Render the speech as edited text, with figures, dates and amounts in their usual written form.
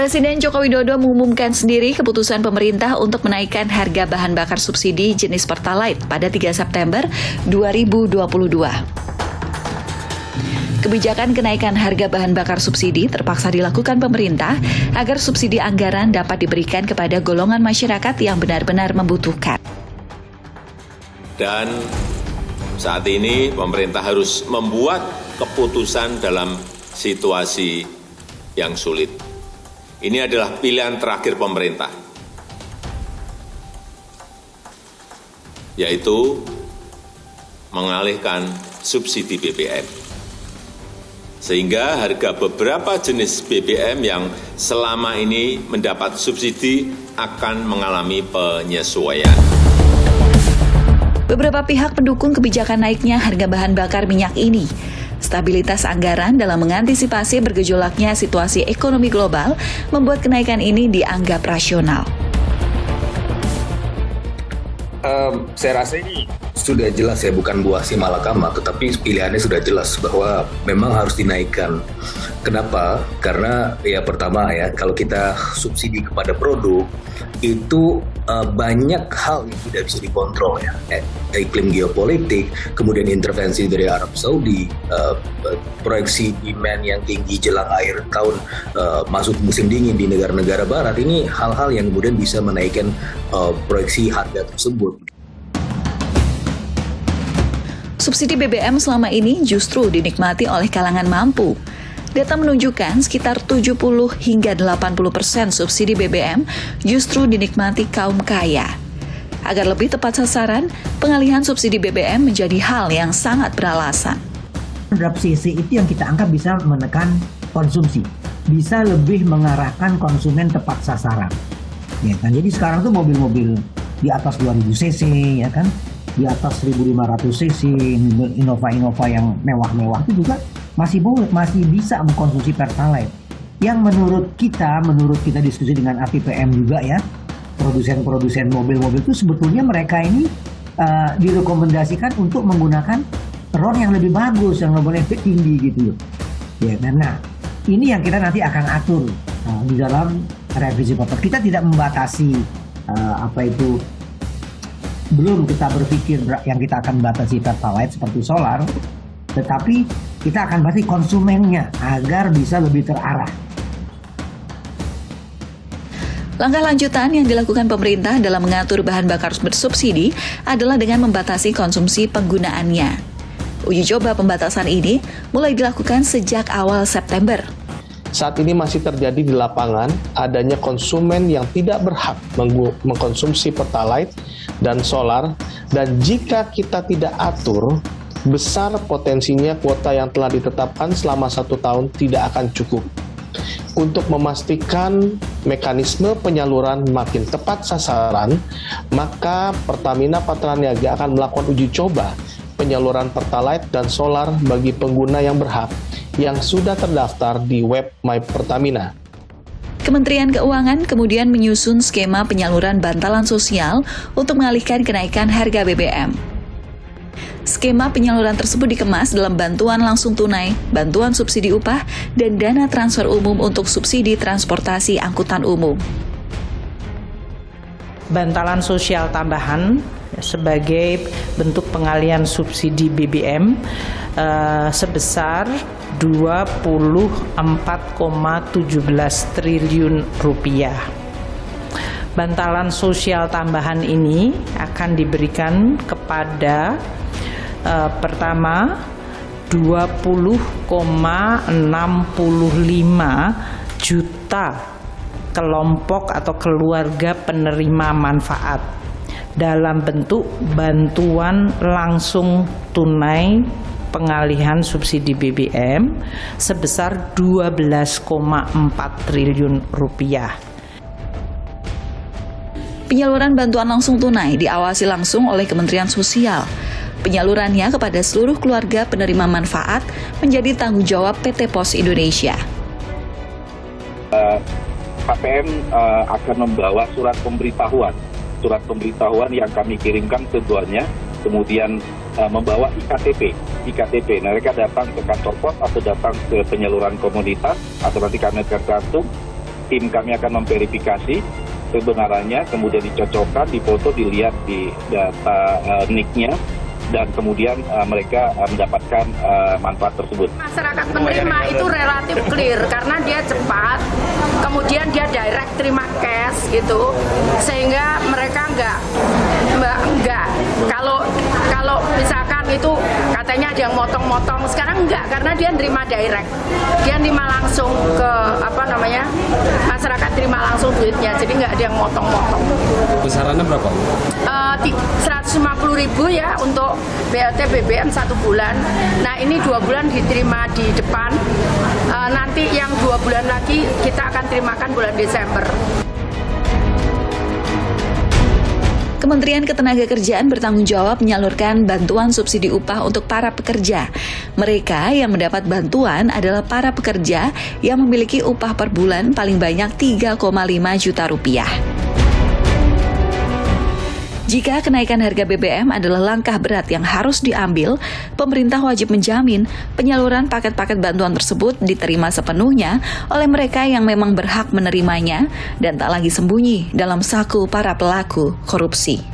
Presiden Joko Widodo mengumumkan sendiri keputusan pemerintah untuk menaikkan harga bahan bakar subsidi jenis Pertalite pada 3 September 2022. Kebijakan kenaikan harga bahan bakar subsidi terpaksa dilakukan pemerintah agar subsidi anggaran dapat diberikan kepada golongan masyarakat yang benar-benar membutuhkan. Dan saat ini pemerintah harus membuat keputusan dalam situasi yang sulit. Ini adalah pilihan terakhir pemerintah, yaitu mengalihkan subsidi BBM. Sehingga harga beberapa jenis BBM yang selama ini mendapat subsidi akan mengalami penyesuaian. Beberapa pihak pendukung kebijakan naiknya harga bahan bakar minyak ini. Stabilitas anggaran dalam mengantisipasi bergejolaknya situasi ekonomi global membuat kenaikan ini dianggap rasional. Saya rasa ini sudah jelas ya, bukan buah si malakama, tetapi pilihannya sudah jelas bahwa memang harus dinaikkan. Kenapa? Karena ya pertama ya, kalau kita subsidi kepada produk itu banyak hal yang tidak bisa dikontrol ya, iklim geopolitik, kemudian intervensi dari Arab Saudi, proyeksi demand yang tinggi jelang akhir tahun, masuk musim dingin di negara-negara barat, ini hal-hal yang kemudian bisa menaikkan proyeksi harga tersebut. Subsidi BBM selama ini justru dinikmati oleh kalangan mampu. Data menunjukkan sekitar 70 hingga 80% subsidi BBM justru dinikmati kaum kaya. Agar lebih tepat sasaran, pengalihan subsidi BBM menjadi hal yang sangat beralasan. Terhadap CC itu yang kita anggap bisa menekan konsumsi, bisa lebih mengarahkan konsumen tepat sasaran. Ya kan? Jadi sekarang tuh mobil-mobil di atas 2000 cc, ya kan, di atas 1500 cc, Innova yang mewah-mewah itu juga masih bisa mengkonsumsi Pertalite. Yang menurut kita diskusi dengan ATPM juga ya, produsen mobil-mobil itu sebetulnya mereka ini direkomendasikan untuk menggunakan RON yang lebih bagus, yang lebih tinggi gitu. Ya, nah ini yang kita nanti akan atur di dalam revisi perpres. Kita tidak membatasi belum kita berpikir yang kita akan batasi Pertalite seperti solar, tetapi kita akan batasi konsumennya agar bisa lebih terarah. Langkah lanjutan yang dilakukan pemerintah dalam mengatur bahan bakar bersubsidi adalah dengan membatasi konsumsi penggunaannya. Uji coba pembatasan ini mulai dilakukan sejak awal September. Saat ini masih terjadi di lapangan adanya konsumen yang tidak berhak mengkonsumsi Pertalite dan solar, dan jika kita tidak atur, besar potensinya kuota yang telah ditetapkan selama 1 tahun tidak akan cukup. Untuk memastikan mekanisme penyaluran makin tepat sasaran, maka Pertamina Patraniaga akan melakukan uji coba penyaluran Pertalite dan solar bagi pengguna yang berhak yang sudah terdaftar di web My Pertamina. Kementerian Keuangan kemudian menyusun skema penyaluran bantalan sosial untuk mengalihkan kenaikan harga BBM. Skema penyaluran tersebut dikemas dalam bantuan langsung tunai, bantuan subsidi upah, dan dana transfer umum untuk subsidi transportasi angkutan umum. Bantalan sosial tambahan sebagai bentuk pengalihan subsidi BBM sebesar 24,17 triliun rupiah. Bantalan sosial tambahan ini akan diberikan kepada pertama 20,65 juta kelompok atau keluarga penerima manfaat dalam bentuk bantuan langsung tunai pengalihan subsidi BBM sebesar 12,4 triliun rupiah. Penyaluran bantuan langsung tunai diawasi langsung oleh Kementerian Sosial. Penyalurannya kepada seluruh keluarga penerima manfaat menjadi tanggung jawab PT Pos Indonesia. KPM akan membawa surat pemberitahuan yang kami kirimkan keduanya, kemudian membawa IKTP. Nah, mereka datang ke kantor pos atau datang ke penyaluran komunitas atau nanti kami akan cantum tim kami akan memverifikasi kebenarannya, kemudian dicocokkan, difoto, dilihat di data NIK-nya, dan kemudian mereka mendapatkan manfaat tersebut. Masyarakat penerima itu relatif clear karena dia cepat, kemudian dia direct terima cash gitu, sehingga mereka enggak kalau misalkan itu katanya ada yang motong-motong, sekarang enggak karena dia nerima direct, dia nerima langsung ke masyarakat terima langsung duitnya, jadi enggak ada yang motong-motong. Besarannya berapa? 150.000 ya untuk BLT BBM 1 bulan. Nah ini 2 bulan diterima di depan. Nanti yang 2 bulan lagi kita akan terimakan bulan Desember. Kementerian Ketenagakerjaan bertanggung jawab menyalurkan bantuan subsidi upah untuk para pekerja. Mereka yang mendapat bantuan adalah para pekerja yang memiliki upah per bulan paling banyak 3,5 juta rupiah. Jika kenaikan harga BBM adalah langkah berat yang harus diambil, pemerintah wajib menjamin penyaluran paket-paket bantuan tersebut diterima sepenuhnya oleh mereka yang memang berhak menerimanya dan tak lagi sembunyi dalam saku para pelaku korupsi.